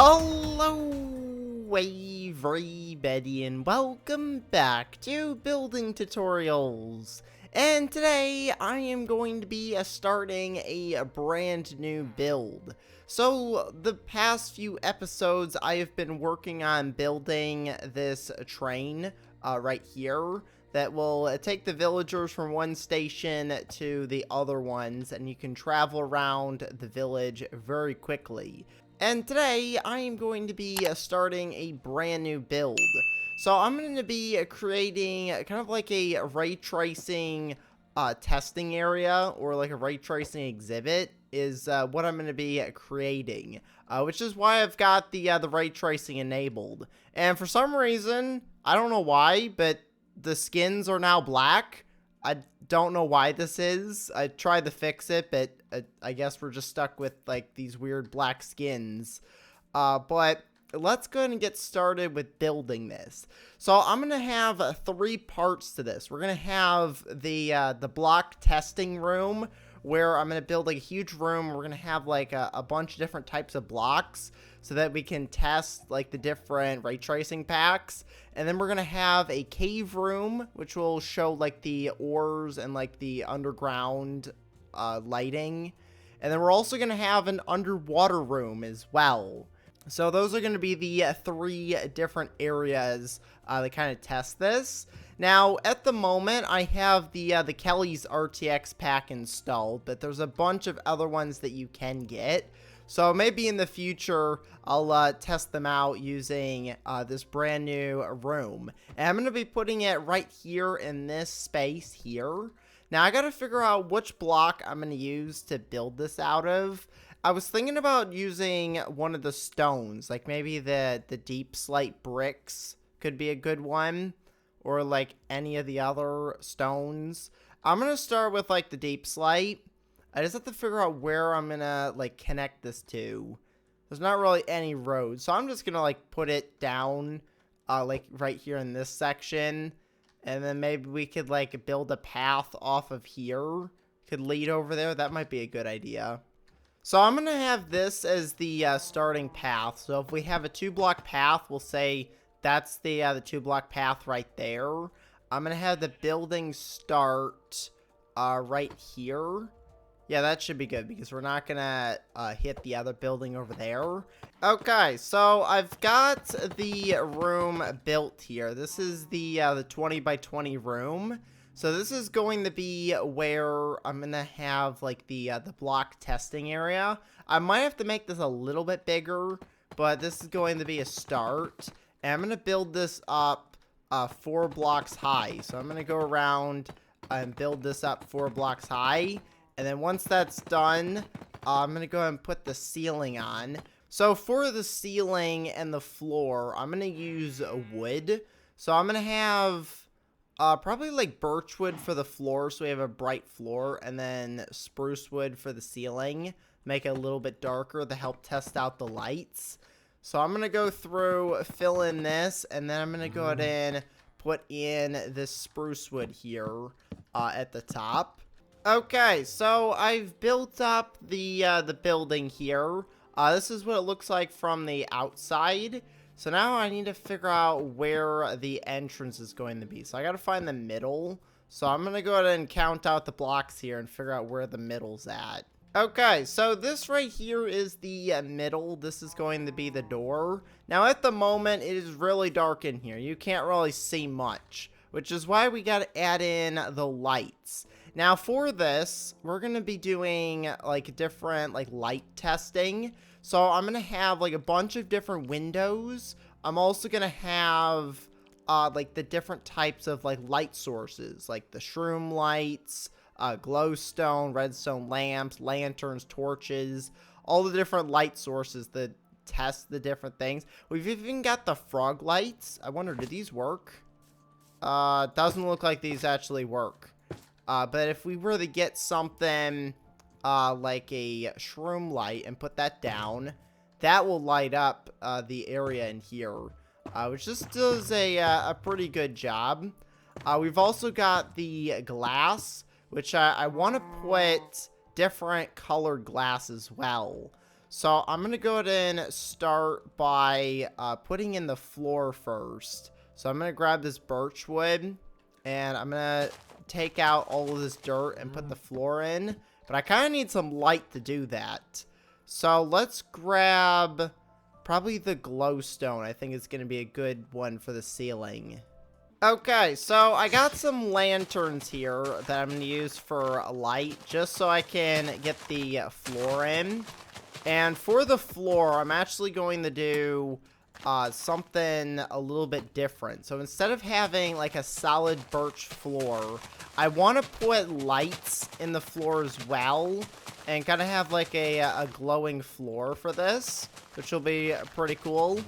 Hello, everybody, and welcome back to Building Tutorials. And today, I am going to be starting a brand new build. So, the past few episodes, I have been working on building this train right here that will take the villagers from one station to the other ones, and you can travel around the village very quickly. And today, I am going to be starting a brand new build. So I'm going to be creating kind of like a ray tracing testing area, or like a ray tracing exhibit is what I'm going to be creating. Which is why I've got the ray tracing enabled. And for some reason, I don't know why, but the skins are now black. I don't know why this is. I tried to fix it, but I guess we're just stuck with like these weird black skins. But let's go ahead and get started with building this. So I'm gonna have three parts to this. We're gonna have the block testing room, where I'm gonna build like a huge room. We're gonna have like a bunch of different types of blocks, so that we can test like the different ray tracing packs. And then we're gonna have a cave room, which will show like the ores and like the underground lighting. And then we're also gonna have an underwater room as well. So those are gonna be the three different areas that kind of test this. Now, at the moment, I have the Kelly's RTX pack installed, but there's a bunch of other ones that you can get. So maybe in the future, I'll test them out using this brand new room. And I'm going to be putting it right here in this space here. Now, I got to figure out which block I'm going to use to build this out of. I was thinking about using one of the stones, like maybe the deep slate bricks could be a good one, or like any of the other stones. I'm going to start with like the deep slate. I just have to figure out where I'm going to like connect this to. There's not really any road, so I'm just going to like put it down like right here in this section. And then maybe we could like build a path off of here. Could lead over there. That might be a good idea. So I'm going to have this as the starting path. So if we have a 2-block path, we'll say that's the 2-block path right there. I'm going to have the building start right here. Yeah, that should be good, because we're not going to hit the other building over there. Okay, so I've got the room built here. This is the 20 by 20 room. So this is going to be where I'm going to have like the block testing area. I might have to make this a little bit bigger, but this is going to be a start. And I'm going to build this up 4 blocks high. So I'm going to go around and build this up 4 blocks high. And then once that's done, I'm going to go ahead and put the ceiling on. So for the ceiling and the floor, I'm going to use wood. So I'm going to have probably like birch wood for the floor, so we have a bright floor. And then spruce wood for the ceiling. Make it a little bit darker to help test out the lights. So I'm going to go through, fill in this, and then I'm going to go ahead and put in this spruce wood here at the top. Okay, so I've built up the building here. This is what it looks like from the outside. So now I need to figure out where the entrance is going to be. So I got to find the middle. So I'm going to go ahead and count out the blocks here and figure out where the middle's at. Okay, so this right here is the middle. This is going to be the door. Now at the moment, it is really dark in here. You can't really see much, which is why we got to add in the lights. Now for this, we're going to be doing like different like light testing. So I'm going to have like a bunch of different windows. I'm also going to have like the different types of like light sources, like the shroom lights, glowstone, redstone lamps, lanterns, torches, all the different light sources that test the different things. We've even got the frog lights. I wonder, do these work? Doesn't look like these actually work. But if we were to get something like a shroom light and put that down, that will light up the area in here, which just does a pretty good job. We've also got the glass, which I want to put different colored glass as well. So I'm going to go ahead and start by putting in the floor first. So I'm going to grab this birch wood, and I'm going to take out all of this dirt and put the floor in. But I kind of need some light to do that. So let's grab probably the glowstone. I think it's going to be a good one for the ceiling. Okay, so I got some lanterns here that I'm going to use for a light, just so I can get the floor in. And for the floor, I'm actually going to do something a little bit different. So instead of having like a solid birch floor, I want to put lights in the floor as well, and kind of have like a glowing floor for this, which will be pretty cool.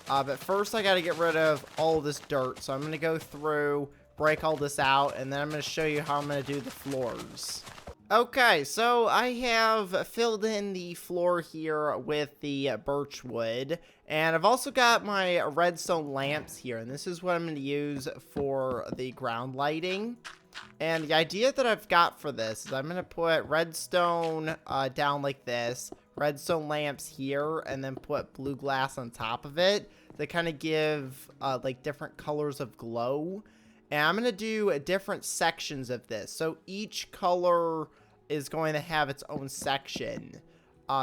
But first I got to get rid of all this dirt. So I'm going to go through, break all this out, and then I'm going to show you how I'm going to do the floors. Okay, so I have filled in the floor here with the birch wood, and I've also got my redstone lamps here, and this is what I'm going to use for the ground lighting. And the idea that I've got for this is I'm going to put redstone down like this, redstone lamps here, and then put blue glass on top of it to kind of give like different colors of glow. And I'm going to do different sections of this. So each color is going to have its own section.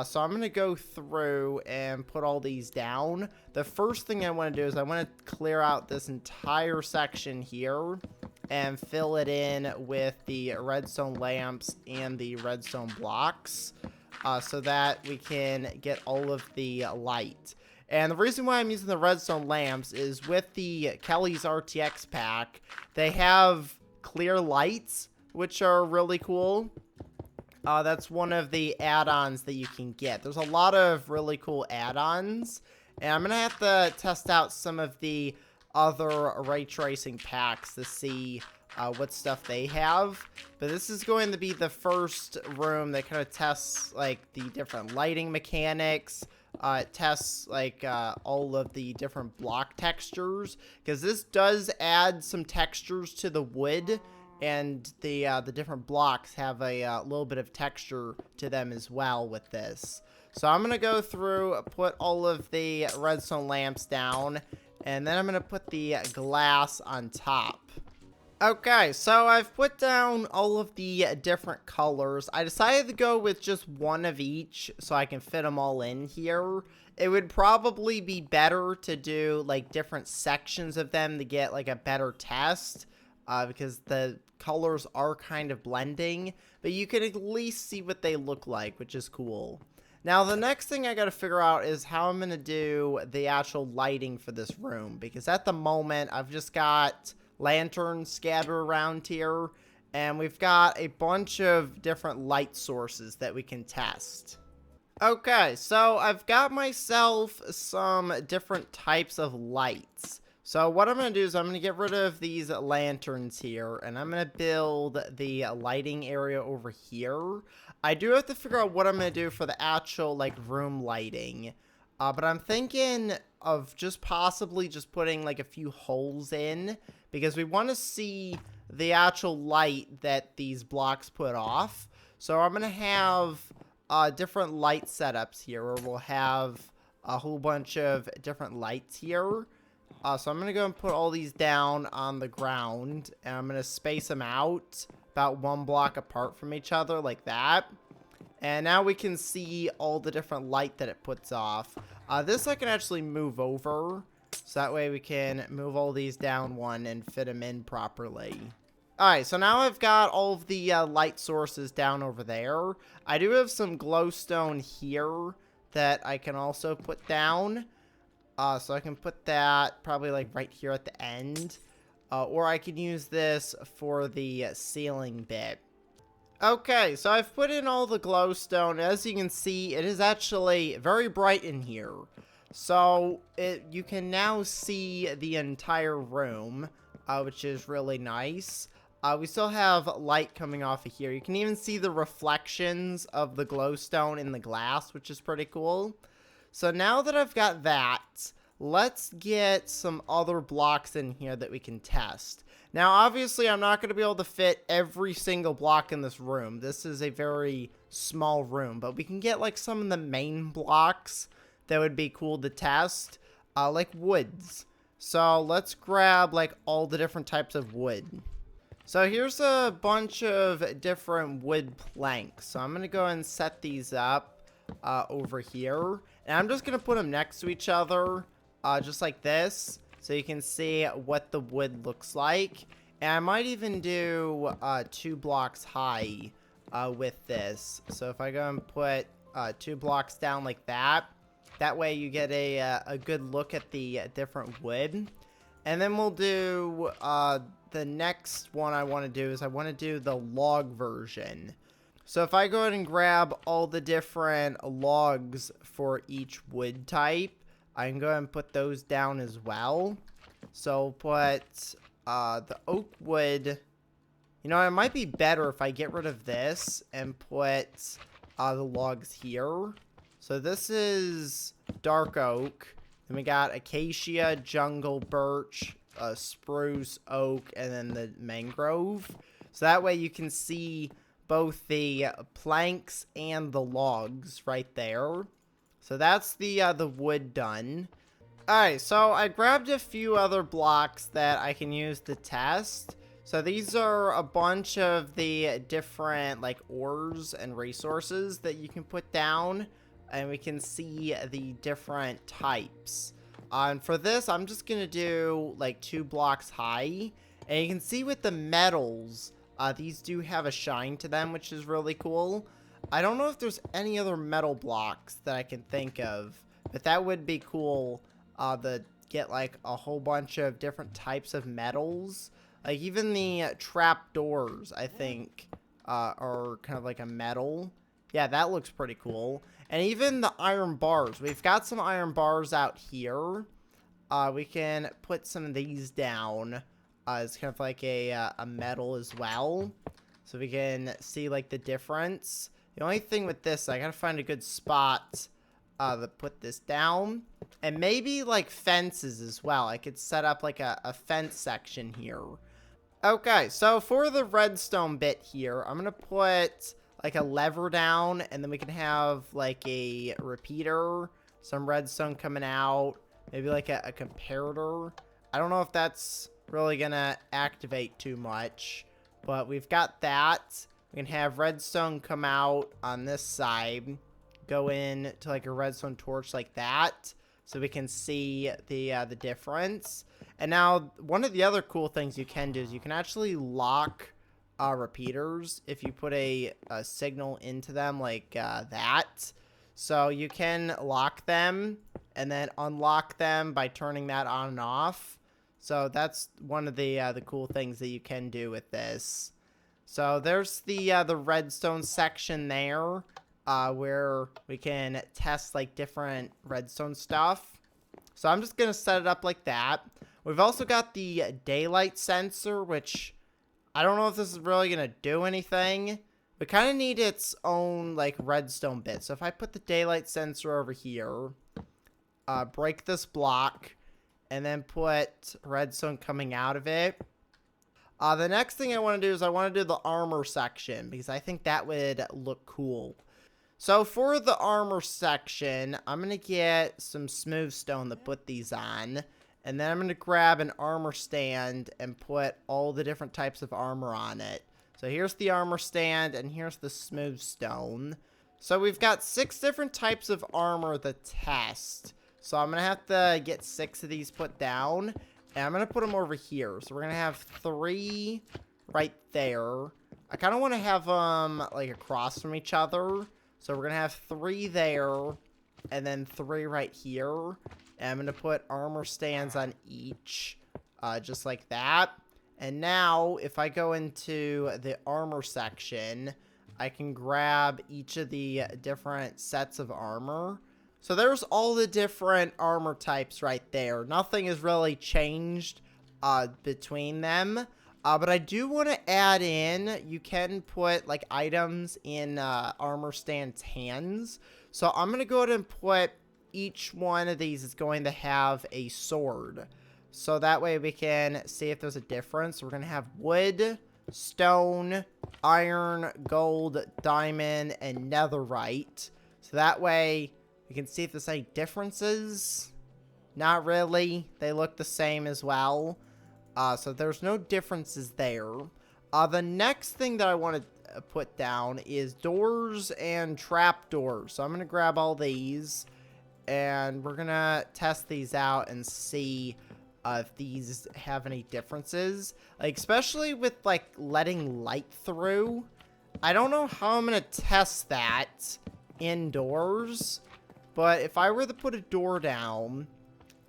So I'm going to go through and put all these down. The first thing I want to do is I want to clear out this entire section here and fill it in with the redstone lamps and the redstone blocks so that we can get all of the light. And the reason why I'm using the redstone lamps is with the Kelly's RTX pack, they have clear lights, which are really cool. That's one of the add-ons that you can get. There's a lot of really cool add-ons, and I'm going to have to test out some of the other ray tracing packs to see what stuff they have. But this is going to be the first room that kind of tests like the different lighting mechanics. It tests like all of the different block textures, because this does add some textures to the wood, and the different blocks have a little bit of texture to them as well with this. So I'm gonna go through, put all of the redstone lamps down, and then I'm gonna put the glass on top. Okay, so I've put down all of the different colors. I decided to go with just one of each so I can fit them all in here. It would probably be better to do like different sections of them to get like a better test, because the colors are kind of blending, but you can at least see what they look like, which is cool. Now, the next thing I got to figure out is how I'm going to do the actual lighting for this room, because at the moment I've just got lanterns scattered around here, and we've got a bunch of different light sources that we can test. Okay, so I've got myself some different types of lights. So what I'm going to do is I'm going to get rid of these lanterns here, and I'm going to build the lighting area over here. I do have to figure out what I'm going to do for the actual like room lighting. But I'm thinking of just possibly just putting like a few holes in, because we want to see the actual light that these blocks put off. So I'm going to have different light setups here, where we'll have a whole bunch of different lights here. So I'm going to go and put all these down on the ground, and I'm going to space them out about 1 block apart from each other like that. And now we can see all the different light that it puts off. This I can actually move over, so that way we can move all these down one and fit them in properly. Alright, so now I've got all of the light sources down over there. I do have some glowstone here that I can also put down. So I can put that probably like right here at the end. Or I can use this for the ceiling bit. Okay, so I've put in all the glowstone. As you can see, it is actually very bright in here. So you can now see the entire room, which is really nice. We still have light coming off of here. You can even see the reflections of the glowstone in the glass, which is pretty cool. So now that I've got that, let's get some other blocks in here that we can test. Now, obviously, I'm not going to be able to fit every single block in this room. This is a very small room, but we can get like some of the main blocks that would be cool to test, like woods. So let's grab like all the different types of wood. So here's a bunch of different wood planks. So I'm going to go and set these up over here. And I'm just going to put them next to each other, just like this. So you can see what the wood looks like. And I might even do 2 blocks high with this. So if I go and put 2 blocks down like that, that way you get a good look at the different wood. And then we'll do the next one I want to do is I want to do the log version. So if I go ahead and grab all the different logs for each wood type, I can go ahead and put those down as well. So put the oak wood. You know, it might be better if I get rid of this and put the logs here. So this is dark oak. Then we got acacia, jungle, birch, spruce, oak, and then the mangrove. So that way you can see both the planks and the logs right there. So that's the wood done. Alright, so I grabbed a few other blocks that I can use to test. So these are a bunch of the different like ores and resources that you can put down. And we can see the different types. And for this, I'm just going to do like 2 blocks high. And you can see with the metals, these do have a shine to them, which is really cool. I don't know if there's any other metal blocks that I can think of. But that would be cool to get like a whole bunch of different types of metals. Like even the trap doors, I think, are kind of like a metal. Yeah, that looks pretty cool. And even the iron bars. We've got some iron bars out here. We can put some of these down. It's kind of like a metal as well. So we can see like the difference. The only thing with this, I gotta find a good spot to put this down. And maybe like fences as well. I could set up like a fence section here. Okay, so for the redstone bit here, I'm gonna put like a lever down, and then we can have like a repeater, some redstone coming out, maybe like a comparator. I don't know if that's really gonna activate too much, but we've got that. We can have redstone come out on this side, go in to like a redstone torch like that, so we can see the difference. And now one of the other cool things you can do is you can actually lock repeaters if you put a signal into them like that. So you can lock them and then unlock them by turning that on and off. So that's one of the cool things that you can do with this. So there's the redstone section there, where we can test like different redstone stuff. So I'm just gonna set it up like that. We've also got the daylight sensor, which I don't know if this is really going to do anything. We kind of need its own, like, redstone bit. So if I put the daylight sensor over here, break this block, and then put redstone coming out of it. The next thing I want to do is I want to do the armor section, because I think that would look cool. So for the armor section, I'm going to get some smooth stone to put these on. And then I'm going to grab an armor stand and put all the different types of armor on it. So here's the armor stand, and here's the smooth stone. So we've got 6 different types of armor to test. So I'm going to have to get 6 of these put down. And I'm going to put them over here. So we're going to have 3 right there. I kind of want to have them like across from each other. So we're going to have 3 there. And then 3 right here. And I'm going to put armor stands on each, just like that. And now, if I go into the armor section, I can grab each of the different sets of armor. So there's all the different armor types right there. Nothing has really changed between them. But I do want to add in, you can put like items in armor stand's hands. So I'm going to go ahead and put each one of these is going to have a sword. So that way we can see if there's a difference. We're going to have wood, stone, iron, gold, diamond, and netherite. So that way we can see if there's any differences. Not really. They look the same as well. So there's no differences there. The next thing that I want to put down is doors and trapdoors. So I'm going to grab all these, and we're going to test these out and see if these have any differences. Like, especially with, like, letting light through. I don't know how I'm going to test that indoors, but if I were to put a door down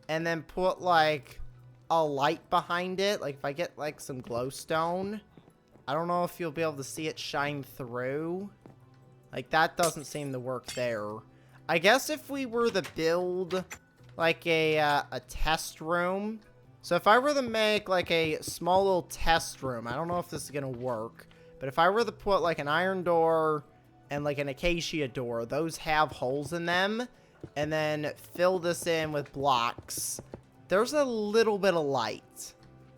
and then put, like, a light behind it, like, if I get, like, some glowstone, I don't know if you'll be able to see it shine through. Like, that doesn't seem to work there. I guess if we were to build, like, a test room. So if I were to make, like, a small little test room, I don't know if this is going to work, but if I were to put, like, an iron door and, like, an acacia door, those have holes in them, and then fill this in with blocks, there's a little bit of light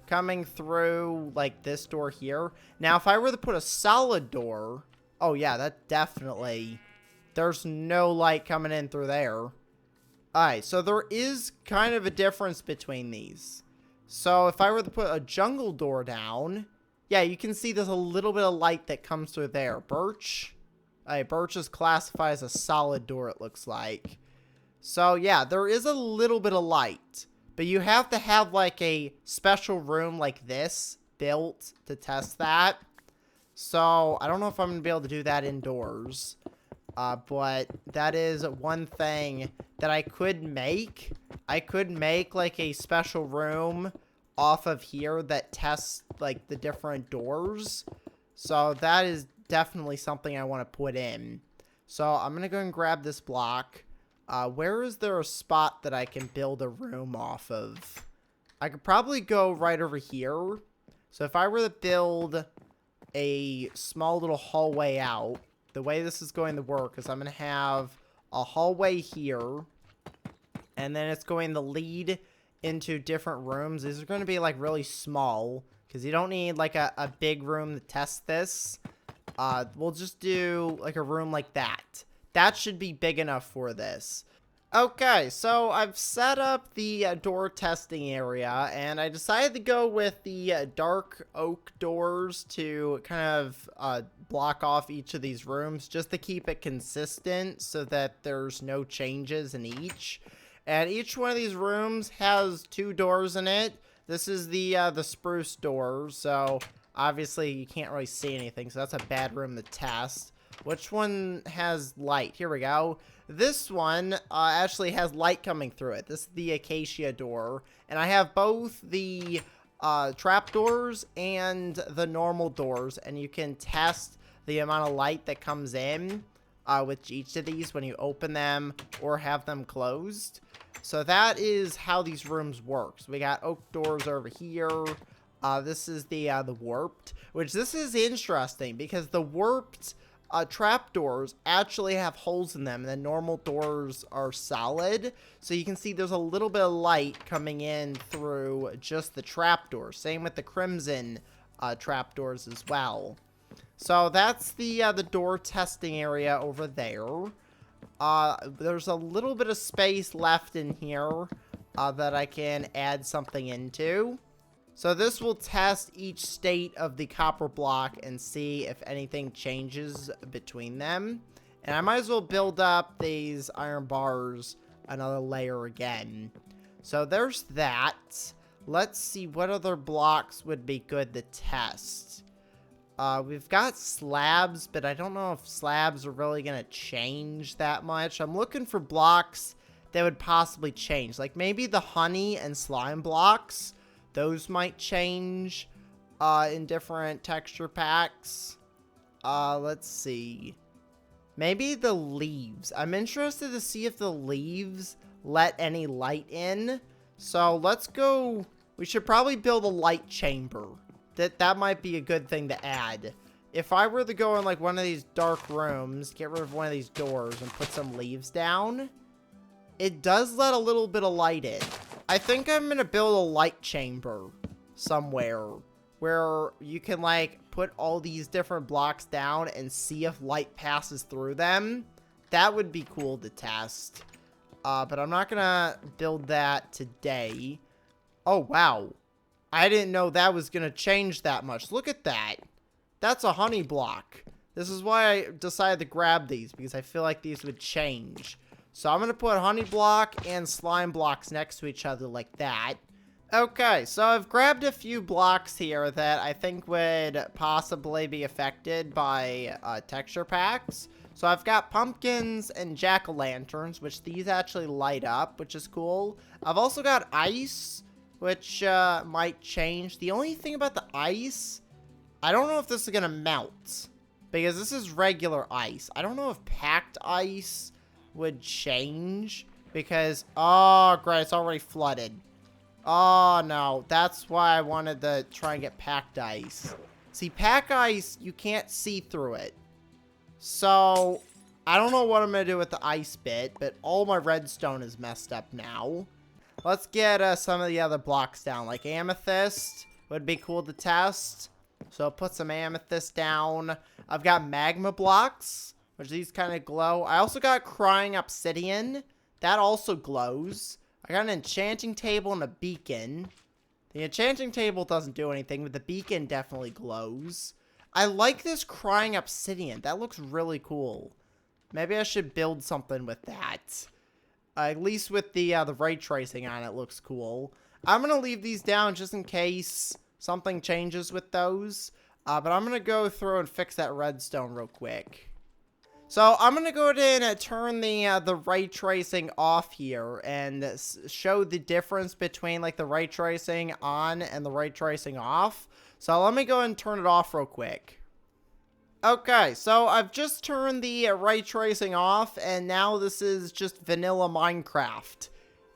coming through, like, this door here. Now, if I were to put a solid door, oh, yeah, that definitely, there's no light coming in through there. Alright, so there is kind of a difference between these. So, if I were to put a jungle door down, yeah, you can see there's a little bit of light that comes through there. Birch. Birch is classified as a solid door, it looks like. So, yeah, there is a little bit of light. But you have to have, like, a special room like this built to test that. So, I don't know if I'm going to be able to do that indoors. But that is one thing that I could make. I could make, like, a special room off of here that tests, like, the different doors. So, that is definitely something I want to put in. So, I'm going to go and grab this block. Where is there a spot that I can build a room off of? I could probably go right over here. So if I were to build a small little hallway out, the way this is going to work is I'm going to have a hallway here, and then it's going to lead into different rooms. These are going to be, like, really small, because you don't need, like, a big room to test this. We'll just do, like, a room like that. That should be big enough for this. Okay, so I've set up the door testing area, and I decided to go with the dark oak doors to kind of block off each of these rooms, just to keep it consistent so that there's no changes in each. And each one of these rooms has 2 doors in it. This is the spruce door, so obviously you can't really see anything, so that's a bad room to test. Which one has light? Here we go. This one actually has light coming through it. This is the acacia door. And I have both the trap doors and the normal doors. And you can test the amount of light that comes in with each of these when you open them or have them closed. So that is how these rooms work. So we got oak doors over here. This is the warped, which this is interesting because the warped trapdoors actually have holes in them, and the normal doors are solid. So you can see there's a little bit of light coming in through just the trapdoors. Same with the crimson trapdoors as well. So that's the door testing area over there. There's a little bit of space left in here that I can add something into. So this will test each state of the copper block and see if anything changes between them. And I might as well build up these iron bars another layer again. So there's that. Let's see what other blocks would be good to test. We've got slabs, but I don't know if slabs are really going to change that much. I'm looking for blocks that would possibly change. Like maybe the honey and slime blocks. Those might change in different texture packs. Let's see. Maybe the leaves. I'm interested to see if the leaves let any light in. So let's go. We should probably build a light chamber. That might be a good thing to add. If I were to go in like one of these dark rooms, get rid of one of these doors and put some leaves down, it does let a little bit of light in. I think I'm gonna build a light chamber somewhere where you can, like, put all these different blocks down and see if light passes through them. That would be cool to test. But I'm not gonna build that today. Oh, wow. I didn't know that was gonna change that much. Look at that. That's a honey block. This is why I decided to grab these, because I feel like these would change. So I'm gonna put honey block and slime blocks next to each other like that. Okay, so I've grabbed a few blocks here that I think would possibly be affected by texture packs. So I've got pumpkins and jack-o'-lanterns, which these actually light up, which is cool. I've also got ice, which might change. The only thing about the ice, I don't know if this is going to melt, because this is regular ice. I don't know if packed ice would change, because, oh, great, it's already flooded. Oh, no. That's why I wanted to try and get packed ice. See, pack ice, you can't see through it. So, I don't know what I'm going to do with the ice bit, but all my redstone is messed up now. Let's get some of the other blocks down. Like amethyst would be cool to test. So, I'll put some amethyst down. I've got magma blocks, which these kind of glow. I also got crying obsidian. That also glows. I got an enchanting table and a beacon. The enchanting table doesn't do anything, but the beacon definitely glows. I like this crying obsidian. That looks really cool. Maybe I should build something with that. At least with the ray tracing on it looks cool. I'm going to leave these down just in case something changes with those. But I'm going to go through and fix that redstone real quick. So I'm going to go ahead and turn the ray tracing off here and show the difference between like the ray tracing on and the ray tracing off. So let me go and turn it off real quick. Okay, so I've just turned the ray tracing off and now this is just vanilla Minecraft.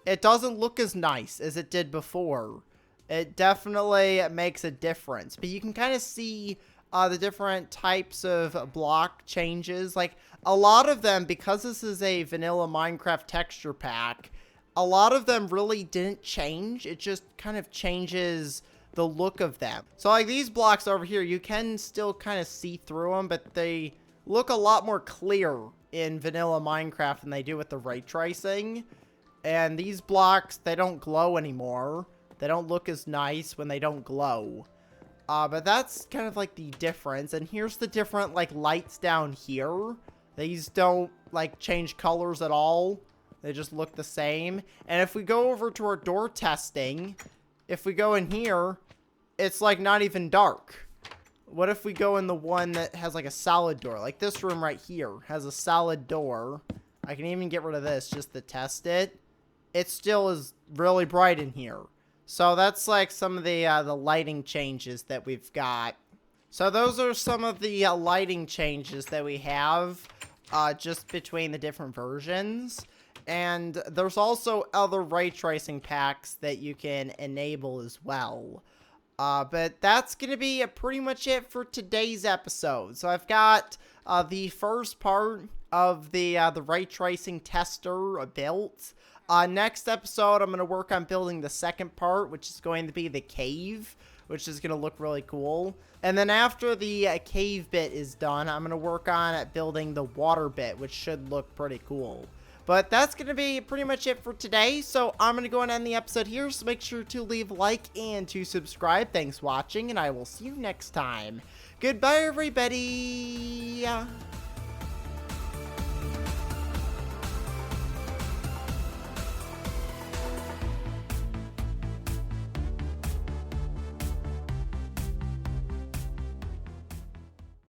It doesn't look as nice as it did before. It definitely makes a difference, but you can kind of see the different types of block changes. Like, a lot of them, because this is a vanilla Minecraft texture pack, a lot of them really didn't change. It just kind of changes the look of them. So, like, these blocks over here, you can still kind of see through them, but they look a lot more clear in vanilla Minecraft than they do with the ray tracing. And these blocks, they don't glow anymore. They don't look as nice when they don't glow. But that's kind of like the difference. And here's the different, like, lights down here. These don't, like, change colors at all. They just look the same. And if we go over to our door testing, if we go in here, it's, like, not even dark. What if we go in the one that has, like, a solid door? Like, this room right here has a solid door. I can even get rid of this just to test it. It still is really bright in here. So that's like some of the lighting changes that we've got. So those are some of the lighting changes that we have just between the different versions. And there's also other ray tracing packs that you can enable as well. But that's going to be pretty much it for today's episode. So I've got the first part of the ray tracing tester built. Next episode, I'm going to work on building the second part, which is going to be the cave, which is going to look really cool. And then after the cave bit is done, I'm going to work on building the water bit, which should look pretty cool. But that's going to be pretty much it for today, so I'm going to go and end the episode here, so make sure to leave a like and to subscribe. Thanks for watching, and I will see you next time. Goodbye, everybody!